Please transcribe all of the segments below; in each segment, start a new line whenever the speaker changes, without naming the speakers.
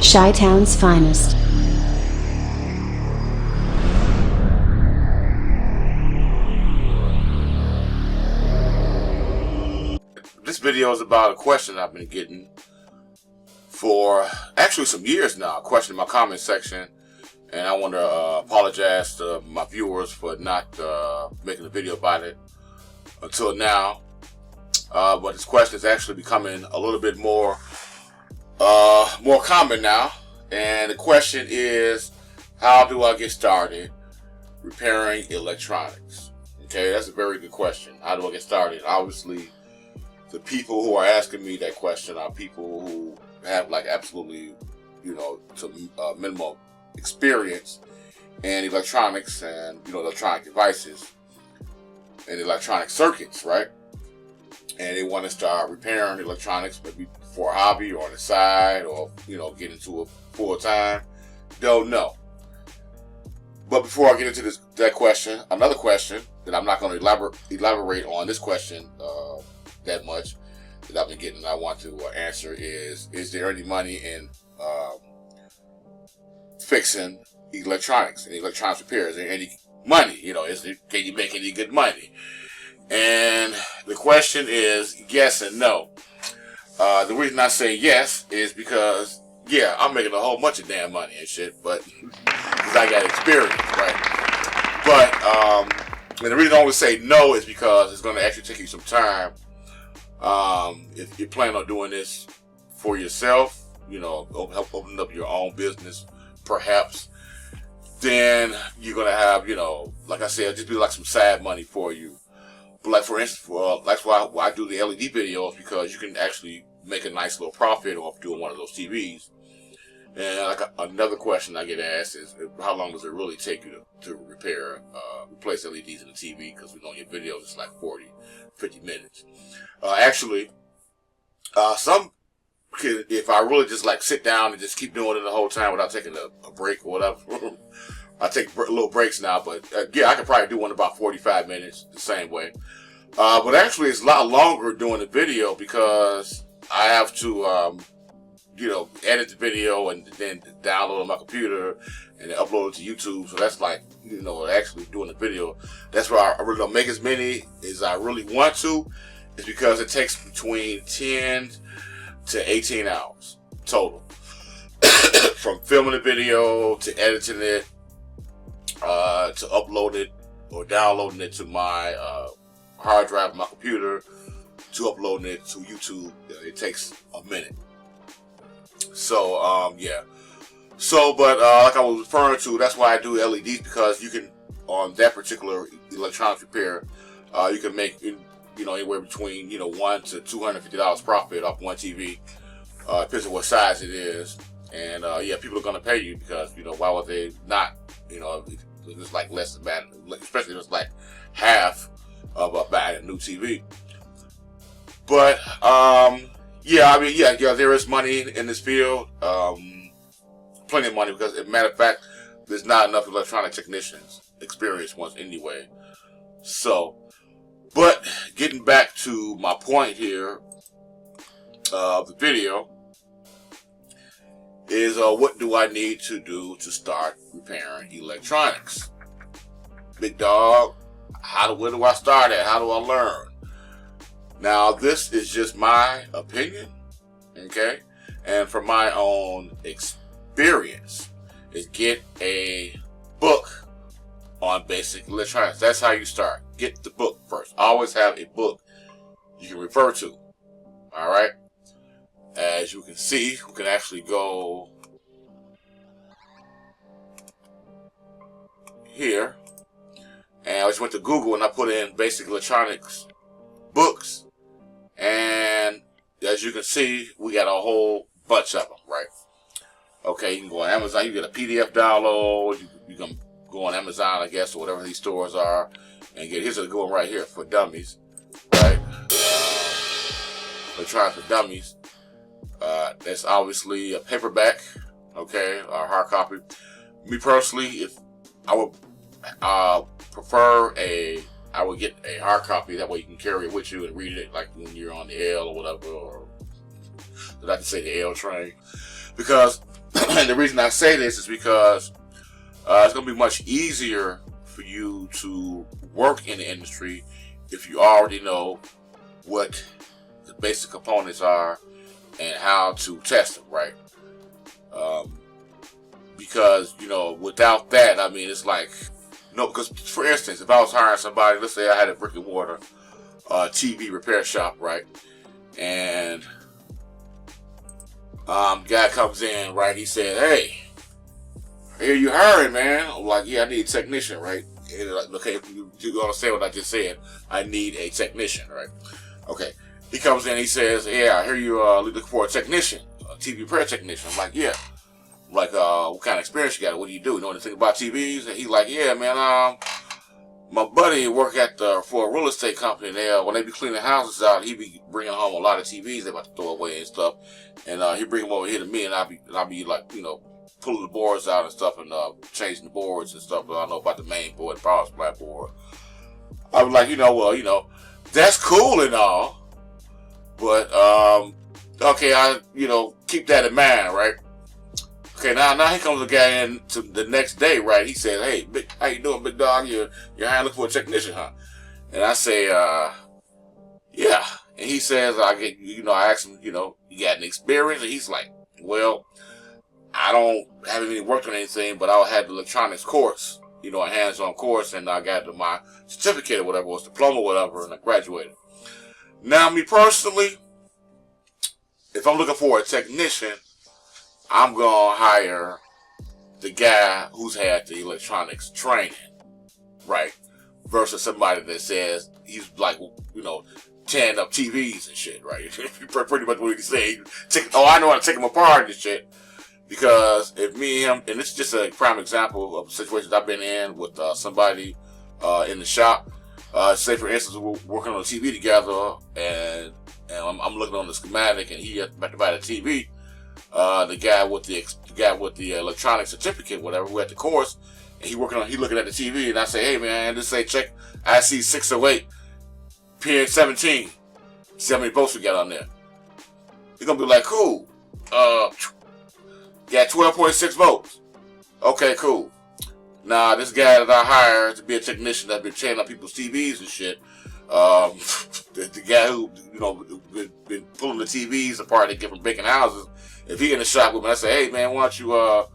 Chi-Town's finest.
This video is about a question I've been getting for actually some years now. A question in my comment section, and I want to apologize to my viewers for not making a video about it until now. But this question is actually becoming a little bit more common now, and the question is, how do I get started repairing electronics? Okay, that's a very good question. How do I get started? Obviously, the people who are asking me that question are people who have like absolutely, some minimal experience in electronics and electronic devices and electronic circuits, right? And they want to start repairing electronics, maybe for a hobby or on the side, or get into it full time. Don't know. But before I get into that question, another question that I'm not going to elaborate on this question that much that I've been getting, I want to answer is there any money in fixing electronics and electronics repairs? Is there any money? Can you make any good money? And the question is yes and no. The reason I say yes is because, yeah, I'm making a whole bunch of damn money and shit, but because I got experience, right? But and the reason I always say no is because it's going to actually take you some time. If you're planning on doing this for yourself, help open up your own business, perhaps, then you're going to have, like I said, just be like some side money for you. But like, for instance, that's why I do the LED videos, because you can actually make a nice little profit off doing one of those TVs. And like another question I get asked is, how long does it really take you to replace LEDs in the TV? Because we know in your videos it's like 40, 50 minutes. Actually, some can, if I really just like sit down and just keep doing it the whole time without taking a break or whatever. I take little breaks now, but yeah, I could probably do one about 45 minutes the same way. But actually, it's a lot longer doing the video because I have to, edit the video and then download it on my computer and then upload it to YouTube. So that's like, actually doing the video. That's why I really don't make as many as I really want to. It's because it takes between 10 to 18 hours total. From filming the video to editing it, to upload it or downloading it to my hard drive on my computer, to uploading it to YouTube. It takes a minute. So yeah. So, but like I was referring to, that's why I do LEDs, because you can, on that particular electronics repair, you can make anywhere between $100 to $250 profit off one TV. Depends on what size it is. And yeah, people are gonna pay you, because why would they not? It's like less than that, especially if it's like half of buying a new TV. But yeah, there is money in this field, plenty of money, because as a matter of fact, there's not enough electronic technicians, experienced ones anyway. So, but getting back to my point here of the video is what do I need to do to start repairing electronics? Big dog, where do I start at? How do I learn? Now, this is just my opinion, okay? And from my own experience, is get a book on basic electronics. That's how you start. Get the book first. Always have a book you can refer to, all right? As you can see, we can actually go here, and I just went to Google and I put in basic electronics books, and as you can see, we got a whole bunch of them, right? Okay, you can go on Amazon, you get a PDF download, you can go on Amazon, I guess, or whatever these stores are, and here's a good one right here for dummies, right? Electronics for dummies. That's obviously a paperback, okay, or hard copy. Me personally, if I would prefer I would get a hard copy. That way you can carry it with you and read it, like when you're on the L or whatever, or did I just say the L train? Because And the reason I say this is because it's going to be much easier for you to work in the industry if you already know what the basic components are and how to test them, right? Because, you know, without that, I mean, it's like, no, because for instance, if I was hiring somebody, let's say I had a brick and mortar TV repair shop, right? And guy comes in, right? He said, "Hey, here you hiring, man?" I'm like, "Yeah, I need a technician, right?" And like, okay, you understand what I just said? I need a technician, right? Okay. He comes in, he says, "Yeah, I hear you looking for a technician, a TV repair technician." I'm like, "Yeah." I'm like, "What kind of experience you got? What do you do? You know anything about TVs?" And he's like, "Yeah, man, my buddy work for a real estate company. When they be cleaning houses out, he be bringing home a lot of TVs they about to throw away and stuff. And he bring them over here to me, and I'll be like, you know, pulling the boards out and stuff, and changing the boards and stuff. But I don't know about the main board, the power supply board." I was like, well, that's cool and all, but okay, keep that in mind, right? Okay, now here comes the guy in to the next day, right? He says, "Hey, how you doing, big dog? You're hiring looking for a technician, huh?" And I say, "Yeah." And he says, I asked him, "You got any experience?" And he's like, "Well, I haven't really worked on anything, but I had the electronics course, a hands-on course, and I got my certificate or whatever, was diploma or whatever, and I graduated." Now, me personally, if I'm looking for a technician, I'm going to hire the guy who's had the electronics training, right? Versus somebody that says he's like, tearing up TVs and shit, right? Pretty much what he's saying. I know how to take them apart and shit. Because if me and him, and this is just a prime example of situations I've been in with somebody in the shop. Say for instance, we're working on a TV together, and I'm looking on the schematic, and he about to buy the TV. The guy with the electronic certificate, whatever, we're at the course, and he looking at the TV, and I say, "Hey man, just say check IC 608, pin 17, see how many volts we got on there." He's gonna be like, "Cool, got 12.6 volts. Okay, cool. Now this guy that I hired to be a technician that's been tearing up people's TVs and shit, the guy who been pulling the TVs apart to get from vacant houses." If he in the shop with me, I say, "Hey man, why don't you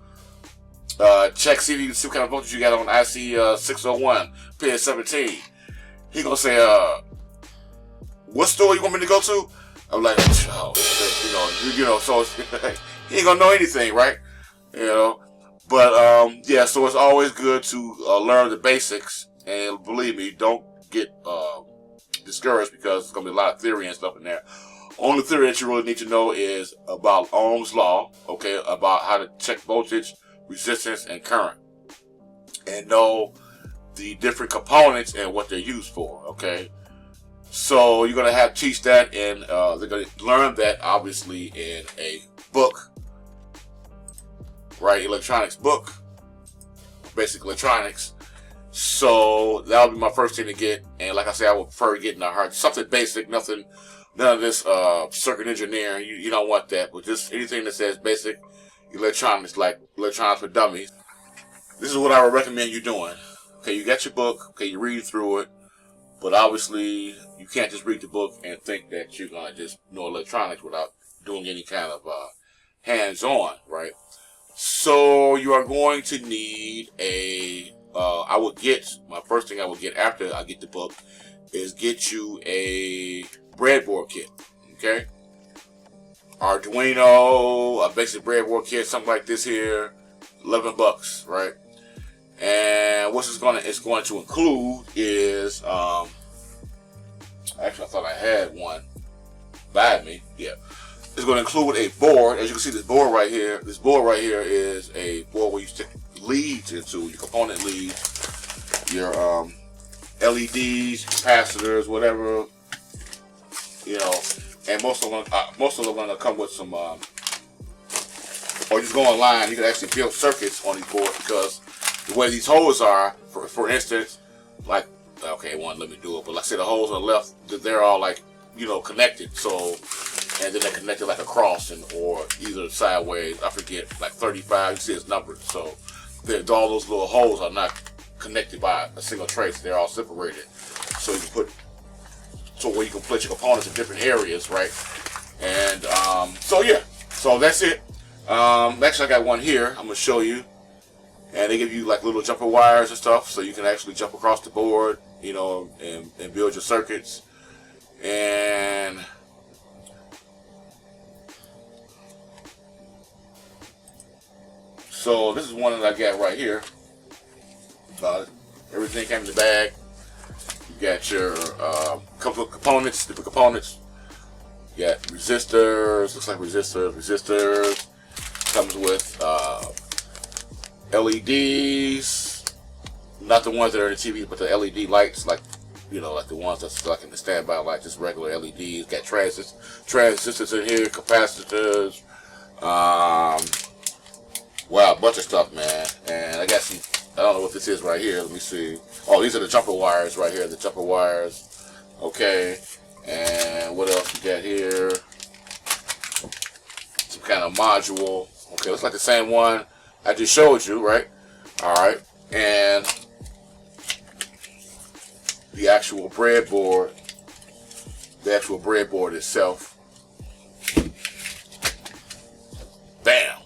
check, see what kind of voltage you got on IC 601, pin 17. He gonna say, "What store you want me to go to?" I'm like, "Oh, so he ain't gonna know anything, right?" But yeah, so it's always good to learn the basics, and believe me, don't get discouraged because there's gonna be a lot of theory and stuff in there. Only theory that you really need to know is about Ohm's law, okay, about how to check voltage, resistance, and current, and know the different components and what they're used for, okay? So you're going to teach that, and they're going to learn that, obviously, in a book, right? Electronics book, basic electronics. So that'll be my first thing to get, and like I said, I would prefer getting something basic, none of this circuit engineering. You don't want that, but just anything that says basic electronics, like Electronics for Dummies. This is what I would recommend you doing. Okay, you got your book. Okay, you read through it, but obviously you can't just read the book and think that you're gonna just know electronics without doing any kind of hands-on, right? So you are going to need my first thing I would get after I get the book is get you a breadboard kit, okay? Arduino, a basic breadboard kit, something like this here, $11, right? And what it's going to include is, actually I thought I had one by me, yeah. It's going to include a board. As you can see, this board right here is a board where you stick leads into, your component leads, your LEDs, capacitors, whatever, and most of them are going to come with some, or just go online. You can actually build circuits on these boards because the way these holes are, for instance, like, okay, it won't let me do it, but like I said, the holes on the left, they're all like, connected. So and then they connect it like a cross or either sideways. I forget, like 35. You see its numbers. So all those little holes are not connected by a single trace. They're all separated. So you can where you can put your components in different areas, right? And so yeah, so that's it. Actually, I got one here. I'm gonna show you, and they give you like little jumper wires and stuff, so you can actually jump across the board, you know, and build your circuits. And so this is one that I got right here. Everything came in the bag. You got your couple of components, different components. You got resistors, looks like resistors. Comes with LEDs, not the ones that are in the TV, but the LED lights, like, you know, like the ones that's like in the standby light, just regular LEDs. Got transistors in here, capacitors. Wow, a bunch of stuff, man. And I got some, I don't know what this is right here. Let me see. Oh, these are the jumper wires right here, the jumper wires. Okay. And what else we got here? Some kind of module. Okay, looks like the same one I just showed you, right? Alright. And the actual breadboard. The actual breadboard itself. Bam!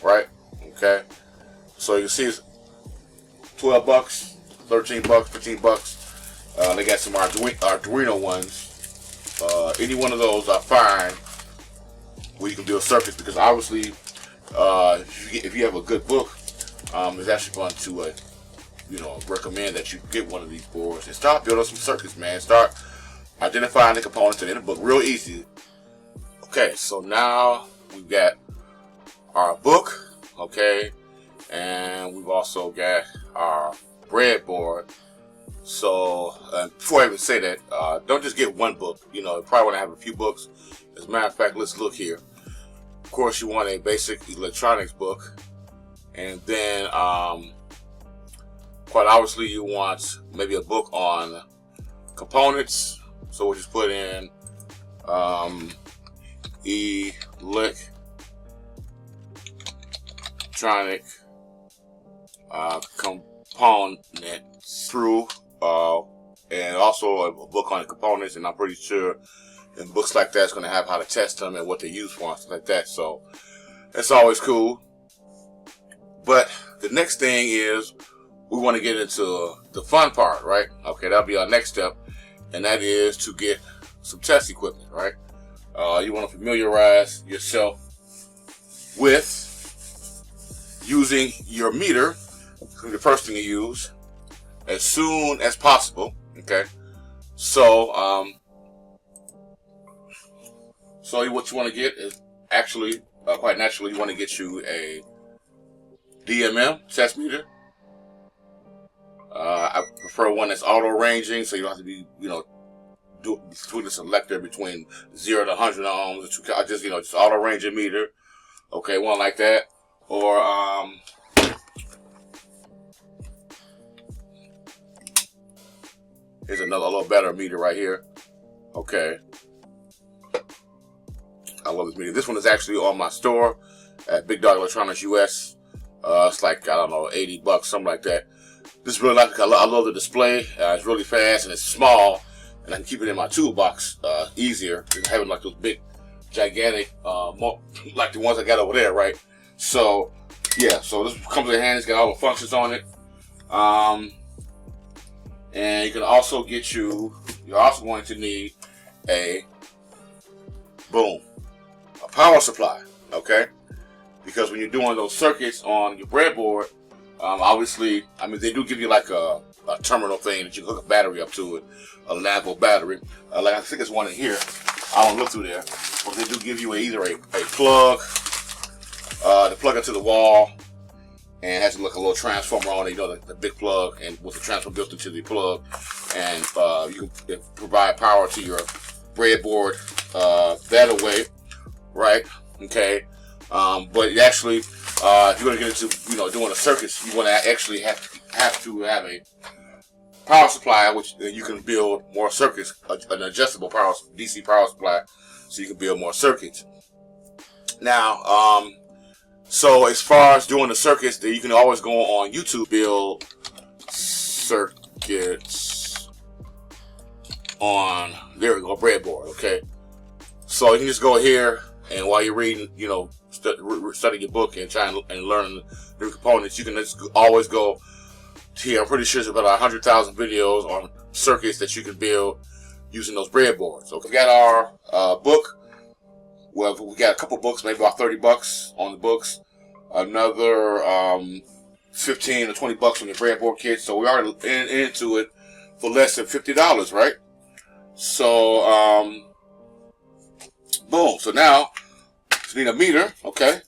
Right? Okay. So you can see it's 12 bucks, 13 bucks, 15 bucks. They got some Arduino ones. Any one of those are fine where you can build circuits, because obviously if you have a good book, it's actually going to you know, recommend that you get one of these boards and start building some circuits, man. Start identifying the components in the book, real easy. Okay, so now we've got our book, okay, and we've also got our breadboard. So before I even say that, don't just get one book. You know, you probably want to have a few books. As a matter of fact, let's look here. Of course, you want a basic electronics book, and then quite obviously you want maybe a book on components. So we'll just put in electronic components through, and also a book on the components, and I'm pretty sure in books like that it's going to have how to test them and what they use for and stuff like that. So that's always cool. But the next thing is we want to get into the fun part, right? Okay, that'll be our next step, and that is to get some test equipment, right? You want to familiarize yourself with using your meter, the first thing you use, as soon as possible. Okay, so what you want to get is actually quite naturally you want to get you a DMM test meter. I prefer one that's auto ranging, so you don't have to be, you know, between the selector between 0 to 100 ohms. Just, you know, just auto ranging meter. Okay, one like that, or here's a little better meter right here. Okay, I love this meter. This one is actually on my store at Big Dog Electronics US. It's like, I don't know, 80 bucks, something like that. This is really nice because I love the display. It's really fast and it's small, and I can keep it in my toolbox easier than having like those big, gigantic, like the ones I got over there, right? So yeah, so this comes in handy. It's got all the functions on it. And you can also get you're also going to need a power supply, okay? Because when you're doing those circuits on your breadboard, obviously, I mean, they do give you like a terminal thing that you can hook a battery up to it, a Labo battery. Like I think there's one in here. I don't look through there, but they do give you either a plug to plug into the wall, and it has to look a little transformer on it, you know, the big plug, and with the transformer built into the plug, and you can provide power to your breadboard that way, right? Okay, but actually, if you're going to get into, you know, doing the circuits, you want to actually have to have a power supply, which you can build more circuits, an adjustable power DC power supply so you can build more circuits. Now, so as far as doing the circuits, you can always go on YouTube, build circuits on, there we go, breadboard. Okay, so you can just go here, and while you're reading, you know, studying your book and trying and learning the components, you can just always go here. I'm pretty sure there's about 100,000 videos on circuits that you can build using those breadboards. So we got our book. Well, we got a couple books, maybe about 30 bucks on the books. Another 15 or 20 bucks on your breadboard kit. So we are into it for less than $50, right? So boom. So now you need a meter, okay?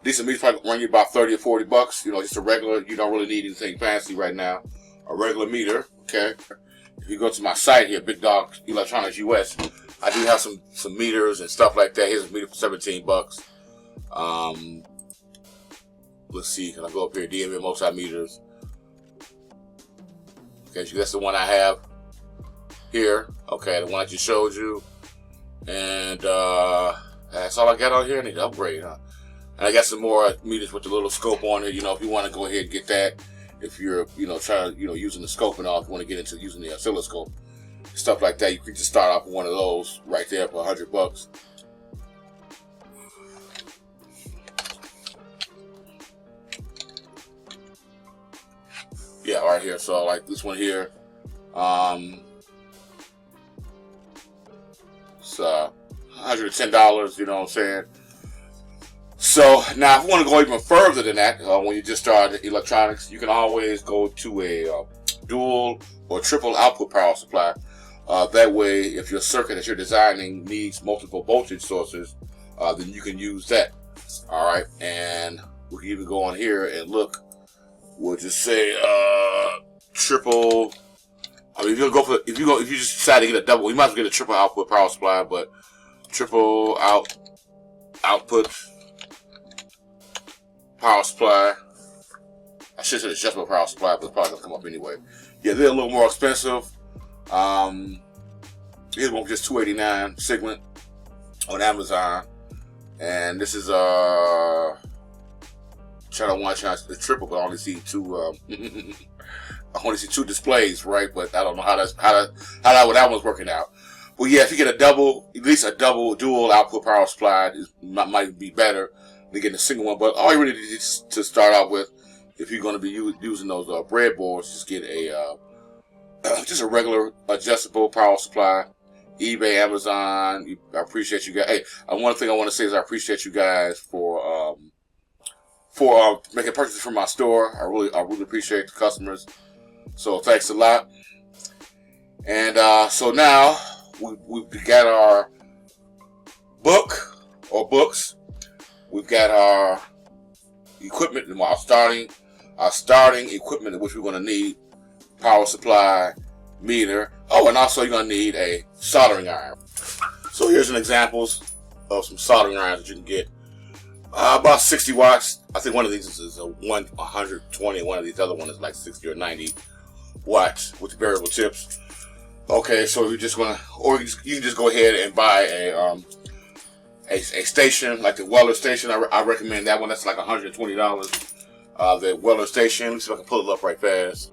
Decent meter probably run you about 30 or 40 bucks. You know, just a regular. You don't really need anything fancy right now. A regular meter, okay? If you go to my site here, Big Dog Electronics US, I do have some meters and stuff like that. Here's a meter for 17 bucks. Let's see, can I go up here? DMM multimeters. Okay, so that's the one I have here. Okay, the one I just showed you. And that's all I got on here. I need to upgrade, huh? And I got some more meters with the little scope on it. You know, if you want to go ahead and get that, if you're, you know, trying to, you know, using the scope and all, if you want to get into using the oscilloscope, stuff like that, you can just start off with one of those right there for 100 bucks. Yeah, right here. So like this one here, it's $110. You know what I'm saying? So now, if you want to go even further than that, when you just start electronics, you can always go to a dual or triple output power supply. That way, if your circuit that you're designing needs multiple voltage sources, then you can use that. All right, and we can even go on here and look. We'll just say triple. I mean, if you go for, if you just decide to get a double, you might as well get a triple output power supply, but triple output power supply. I should say adjustable power supply, but it's probably gonna come up anyway. Yeah, they're a little more expensive. Here's one for just $289 segment on Amazon, and this is channel 1, channel the triple, but I only see two. I only see two displays, right? But I don't know how that one's working out. Well, yeah, if you get a double, at least a double dual output power supply, might be better than getting a single one. But all you really need to start out with, if you're going to be using those breadboards, just get a just a regular adjustable power supply. eBay, Amazon. I appreciate you guys. Hey, one thing I want to say is I appreciate you guys for making purchases from my store. I really appreciate the customers. So thanks a lot. And so now we've got our book or books. We've got our equipment and our starting equipment, which we're going to need: power supply, meter. Oh, and also you're going to need a soldering iron. So here's some examples of some soldering irons that you can get. About 60 watts. I think one of these is a 120. One of these other one is like 60 or 90 watts with variable tips. Okay, so you just want to, or you can just go ahead and buy a station like the Weller station. I recommend that one. That's like $120. The Weller station. Let me see if I can pull it up right fast.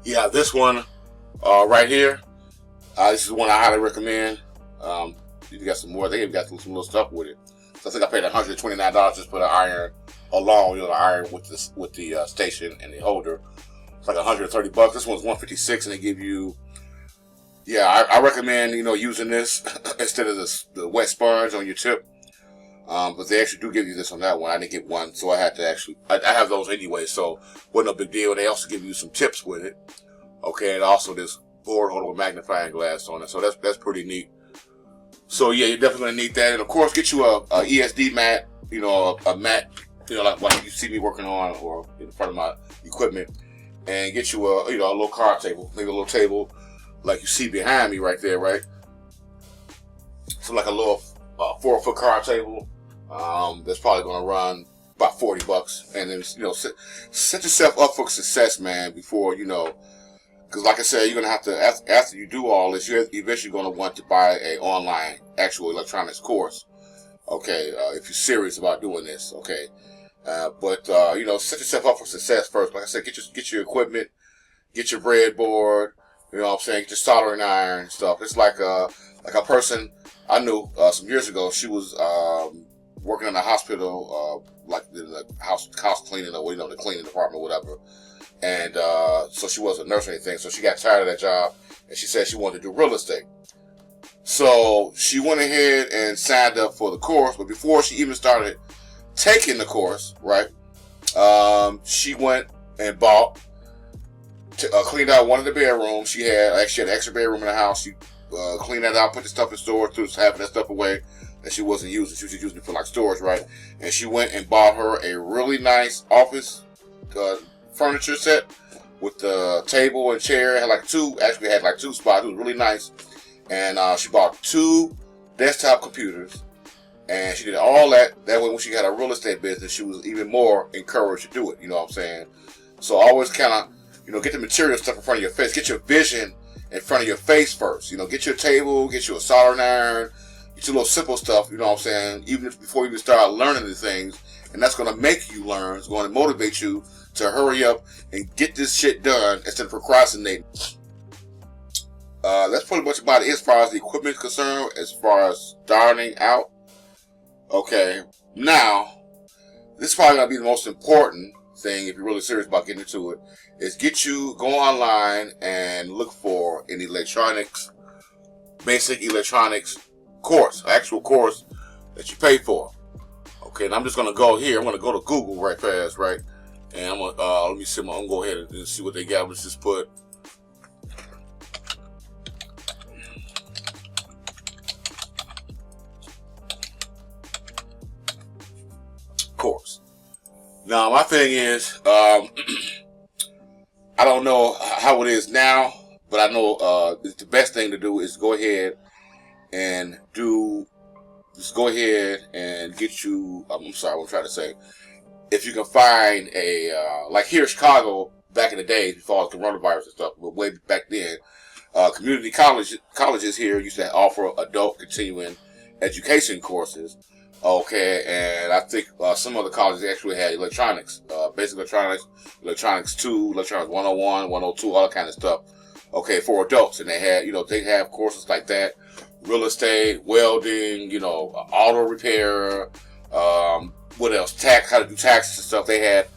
Yeah, this one right here. This is one I highly recommend. You got some more. They even got some little stuff with it. So I think I paid $129 just for the iron alone. You know, the iron with the station and the holder. It's like 130 bucks. This one's 156, and they give you. Yeah, I recommend using this instead of the wet sponge on your tip. But they actually do give you this on that one. I didn't get one, so I had to actually. I have those anyway, so wasn't no big deal. They also give you some tips with it. Okay, and also this board holder with magnifying glass on it. So that's pretty neat. So yeah, you definitely need that, and of course, get you a ESD mat. A mat. Like you see me working on, or in front of my equipment, and get you a little card table, maybe a little table like you see behind me right there, right? So like a little 4-foot card table. That's probably going to run about $40, and then set yourself up for success, man. Before because like I said, you're gonna have to after you do all this, you're eventually gonna want to buy a online actual electronics course. Okay, if you're serious about doing this, okay. But set yourself up for success first. Like I said, get your equipment, get your breadboard. You know what I'm saying? Get your soldering iron and stuff. It's like a person I knew some years ago. She was working in a hospital, like in the house cleaning, or the cleaning department, or whatever. And so she wasn't a nurse or anything. So she got tired of that job, and she said she wanted to do real estate. So she went ahead and signed up for the course. But before she even started taking the course, right, she went and bought, cleaned out one of the bedrooms. She had an extra bedroom in the house. She cleaned that out, put the stuff in storage, threw half of that stuff away that she wasn't using. She was using it for like storage, right? And she went and bought her a really nice office furniture set with the table and chair. It had like two spots. It was really nice. And she bought 2 desktop computers, and she did all that. That way, when she got a real estate business, she was even more encouraged to do it. You know what I'm saying? So always kind of, get the material stuff in front of your face. Get your vision in front of your face first. Get your table, get you a soldering iron, get your little simple stuff. You know what I'm saying? Even before you even start learning the things, and that's going to make you learn. It's going to motivate you to hurry up and get this shit done instead of procrastinating. That's pretty much about it as far as the equipment is concerned, as far as starting out. Okay, now, this is probably going to be the most important thing if you're really serious about getting into it, is go online and look for an basic electronics course, actual course that you pay for. Okay, and I'm just going to go here. I'm going to go to Google right fast, right? And I'm going to, let me see, I'm going to go ahead and see what they got. Let's just put course. Now, my thing is, I don't know how it is now, but I know the best thing to do is go ahead and get you, I'm sorry, what I'm trying to say. If you can find like here in Chicago, back in the day, before the coronavirus and stuff, but way back then, community colleges here used to offer adult continuing education courses. Okay, and I think some other colleges actually had electronics, basic electronics, electronics 2, electronics 101, 102, all that kind of stuff. Okay, for adults, and they have courses like that, real estate, welding, auto repair, what else? How to do taxes and stuff. They had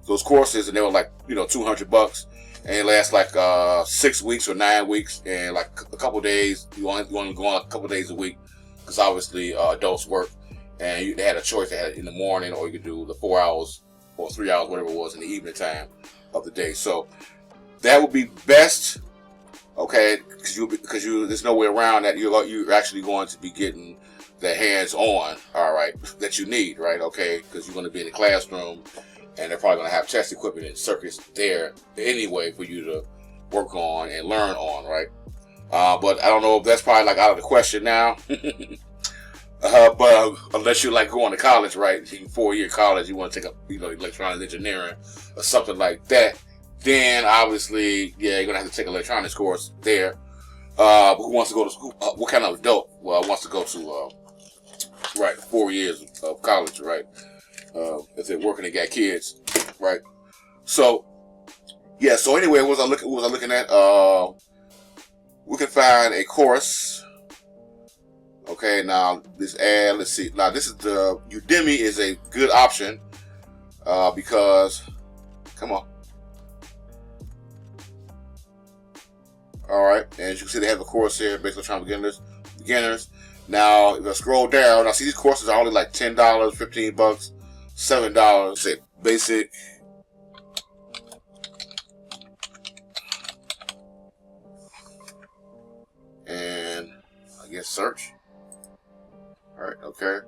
those courses, and they were like, $200, and it lasts like 6 weeks or 9 weeks, and like a couple days. You want to go on a couple days a week, because obviously adults work. And they had a choice. They had it in the morning, or you could do the 4 hours or 3 hours, whatever it was, in the evening time of the day. So that would be best, okay? Because there's no way around that. You're actually going to be getting the hands-on, all right, that you need, right? Okay, because you're going to be in the classroom, and they're probably going to have test equipment and circuits there anyway for you to work on and learn on, right? But I don't know if that's probably like out of the question now. But unless you're like going to college, right? 4-year college, you want to take up, electronics engineering or something like that. Then obviously, yeah, you're gonna have to take an electronics course there. But who wants to go to school? What kind of adult wants to go to 4 years of college, right? If they're working, they got kids, right? So yeah. So anyway, what was I looking at? We can find a course. Okay, now let's see. Now this is the Udemy is a good option because, come on. All right, and as you can see, they have a course here, basically trying beginners. Now, if I scroll down, I see these courses are only like $10, $15, $7. Say basic. And I guess search. All right, okay.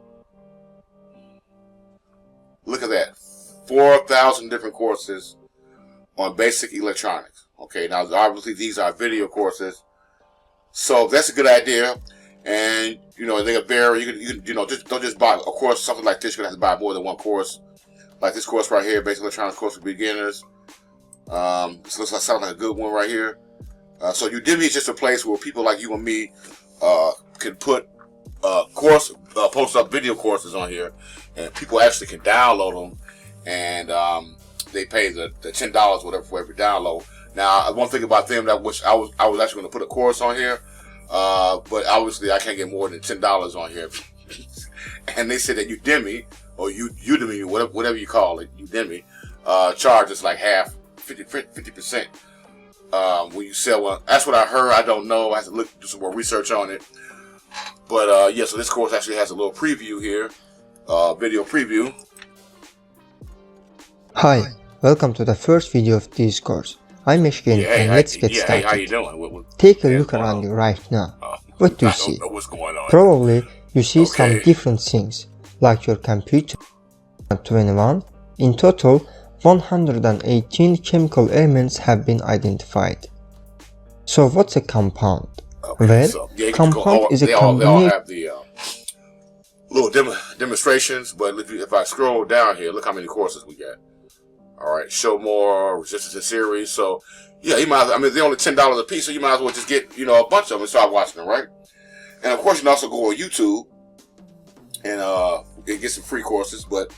Look at that. 4,000 different courses on basic electronics. Okay, now obviously these are video courses. So that's a good idea. And, they vary. You can just don't just buy a course, something like this. You're going to have to buy more than one course. Like this course right here, basic electronics course for beginners. This looks like sounds like a good one right here. So Udemy is just a place where people like you and me can put post up video courses on here, and people actually can download them, and they pay the $10 whatever for every download. Now, one thing about them that I was actually going to put a course on here, but obviously I can't get more than $10 on here. And they said that Udemy or Udemy, whatever you call it, Udemy, charges like half, 50% when you sell one. That's what I heard. I don't know. I have to do some more research on it. But yeah, so this course actually has a little preview here, video preview.
Hi, welcome to the first video of this course. I'm Michigan, and let's get started.
Hey, how you doing?
Take a look around you right now. What do you see?
What's going on?
Probably you see some different things, like your computer. 21. In total, 118 chemical elements have been identified. So what's a compound? Well, compound is a combination. They all have the little demonstrations, but if I scroll down here, look how many courses we got. All right, show more, resistance in series. So yeah, you might. I mean, they're only $10 a piece, so you might as well just get a bunch of them and start watching them, right? And of course, you can also go on YouTube and get some free courses. But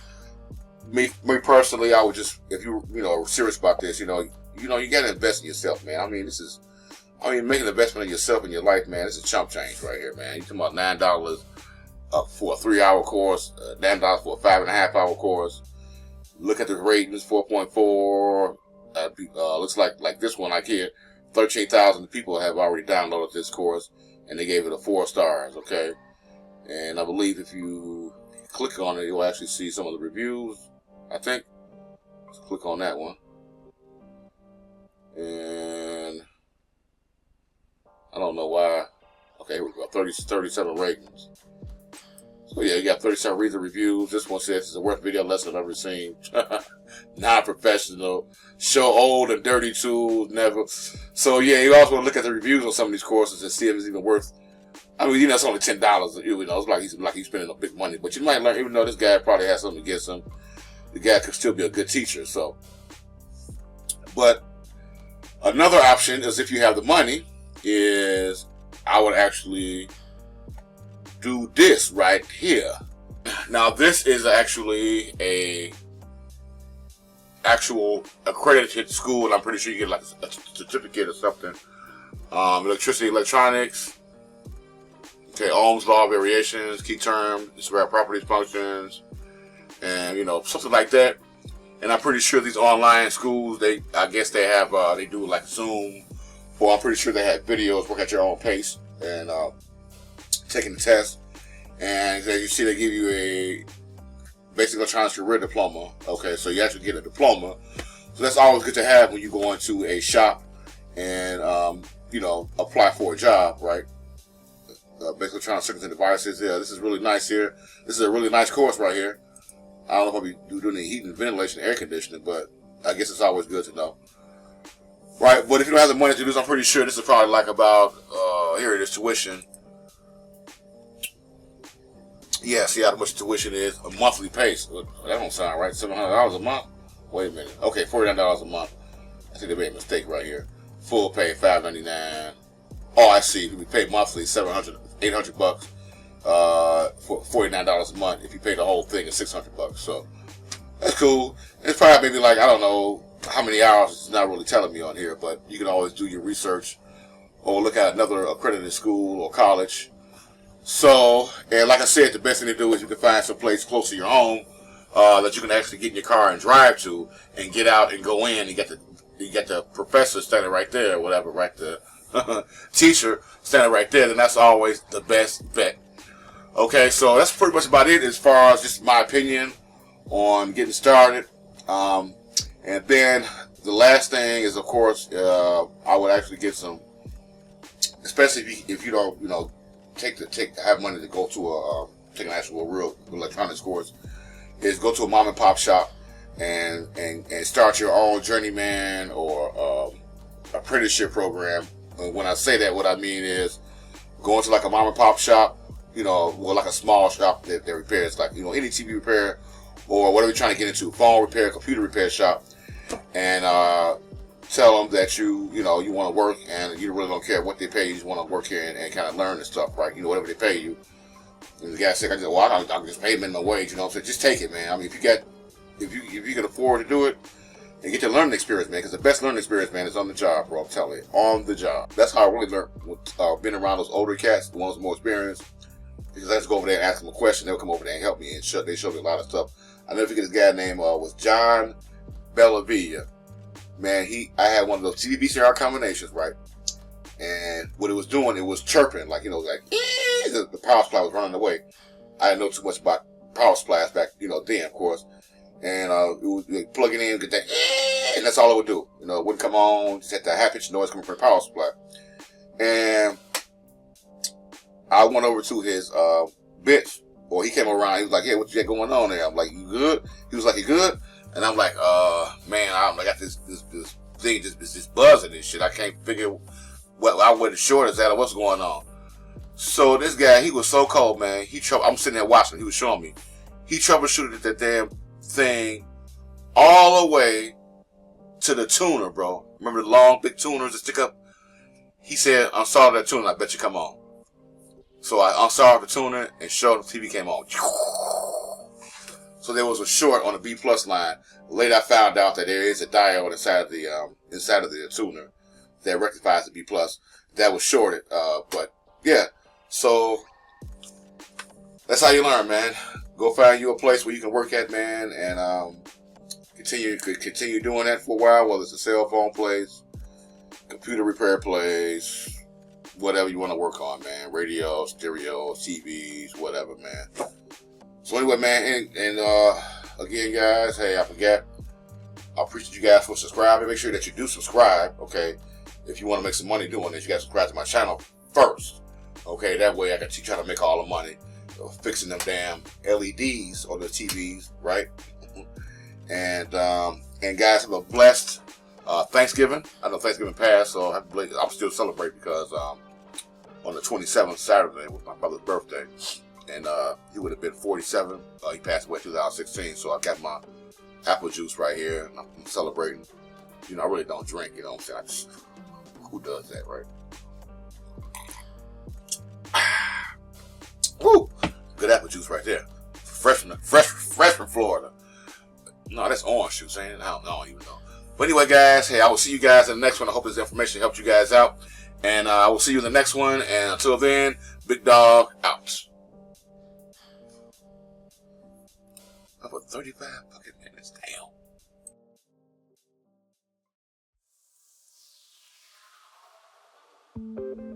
me personally, I would just, if you serious about this, you got to invest in yourself, man. I mean, making an investment in yourself in your life, man. This is chump change right here, man. You're talking about $9 for a 3-hour course, $9 for a 5.5-hour course. Look at the ratings, 4.4. Looks like this one, like here, 13,000 people have already downloaded this course, and they gave it a 4 stars. Okay, and I believe if you click on it, you'll actually see some of the reviews. I think. Let's click on that one, and I don't know why. Okay, here we go. 37 ratings. So yeah, you got 37 reader reviews. This one says it's the worst video lesson I've ever seen. Non-professional. Show old and dirty tools. Never. So yeah, you also want to look at the reviews on some of these courses and see if it's even worth. I mean, it's only $10. It's like he's spending a big money. But you might learn, even though this guy probably has something against him, the guy could still be a good teacher. So, but another option is, if you have the money, is I would actually do this right here. Now this is actually a actual accredited school, and I'm pretty sure you get like a certificate or something. Electricity, electronics. Okay, Ohm's law, variations, key term, disparate properties, functions, and something like that. And I'm pretty sure these online schools, I guess they have they do like Zoom, or I'm pretty sure they have videos, work at your own pace, and taking the test. And as you see, they give you a basic electronics career diploma. Okay, so you actually get a diploma. So that's always good to have when you go into a shop and apply for a job, right? Basic electronics circuits and devices. Yeah, this is really nice here. This is a really nice course right here. I don't know if I'll be doing any heating, ventilation, air conditioning, but I guess it's always good to know. Right, but if you don't have the money to do this, I'm pretty sure this is probably like about, here it is, tuition. Yeah, see how much tuition is, a monthly pay. So that don't sound right, $700 a month? Wait a minute. Okay, $49 a month. I think they made a mistake right here. Full pay, $599. Oh, I see. If you pay monthly, $800 bucks for $49 a month. If you pay the whole thing, it's $600 bucks. So that's cool. It's probably maybe like, I don't know how many hours. It's not really telling me on here, but you can always do your research or look at another accredited school or college. So, and like I said, the best thing to do is you can find some place close to your home that you can actually get in your car and drive to, and get out and go in. You get the professor standing right there, or whatever, right? The teacher standing right there. Then that's always the best bet. Okay, so that's pretty much about it as far as just my opinion on getting started. And then the last thing is, of course, I would actually get some, especially if you don't, have money to go to take an actual real electronics course, is go to a mom and pop shop and start your own journeyman or apprenticeship program. And when I say that, what I mean is going to like a mom and pop shop, like a small shop that repairs like any TV repair,
or whatever you're trying to get into, phone repair, computer repair shop, and tell them that you want to work and you really don't care what they pay you. You just want to work here and kind of learn this stuff, right? Whatever they pay you. And the guy said, I can just pay minimum wage, you know what I'm saying? Just take it, man. I mean, if you can afford to do it, and get your learning experience, man, because the best learning experience, man, is on the job, bro. I'm telling you, on the job. That's how I really learned with being around those older cats, the ones with more experience. Because I just go over there and ask them a question, they'll come over there and help me, and they showed me a lot of stuff. I never forget this guy name was John Bellavia. Man, I had one of those TV-VCR combinations, right? And what it was doing, it was chirping, like the power supply was running away. I didn't know too much about power supplies back, then, of course. And it would plug it in, get that, and that's all it would do. It wouldn't come on, just had that high pitched noise coming from the power supply. And I went over to his bench, or he came around. He was like, "Hey, what you got going on there?" I'm like, "You good?" He was like, "You good?" And I'm like, man, I got this thing just buzzing and shit. I can't figure where the short is at or what's going on." So this guy, he was so cold, man. I'm sitting there watching. He was showing me. He troubleshooted that damn thing all the way to the tuner, bro. Remember the long, big tuners that stick up? He said, "Unsolder that tuner, I bet you come on." So I unsoldered the tuner and showed the TV came on. So there was a short on the B plus line. Later I found out that there is a diode inside of the tuner that rectifies the B plus. That was shorted. But yeah, so that's how you learn, man. Go find you a place where you can work at, man, and continue doing that for a while, whether it's a cell phone place, computer repair place, whatever you want to work on, man. Radio, stereo, TVs, whatever, man. So anyway, man, and again, guys, hey, I forgot. I appreciate you guys for subscribing. Make sure that you do subscribe, okay? If you want to make some money doing this, you got to subscribe to my channel first, okay? That way I can teach you how to make all the money fixing them damn LEDs on the TVs, right? And guys, have a blessed Thanksgiving. I know Thanksgiving passed, so I'm still celebrating because on the 27th, Saturday, was my brother's birthday. And he would have been 47. He passed away in 2016, so I got my apple juice right here, and I'm celebrating. I really don't drink, you know what I'm saying? Who does that, right? Woo! Good apple juice right there. Fresh from Florida. No, that's orange juice, ain't it? I don't even know. But anyway, guys, hey, I will see you guys in the next one. I hope this information helped you guys out. And I will see you in the next one. And until then, Big Dog out. About 35 fucking minutes. Damn.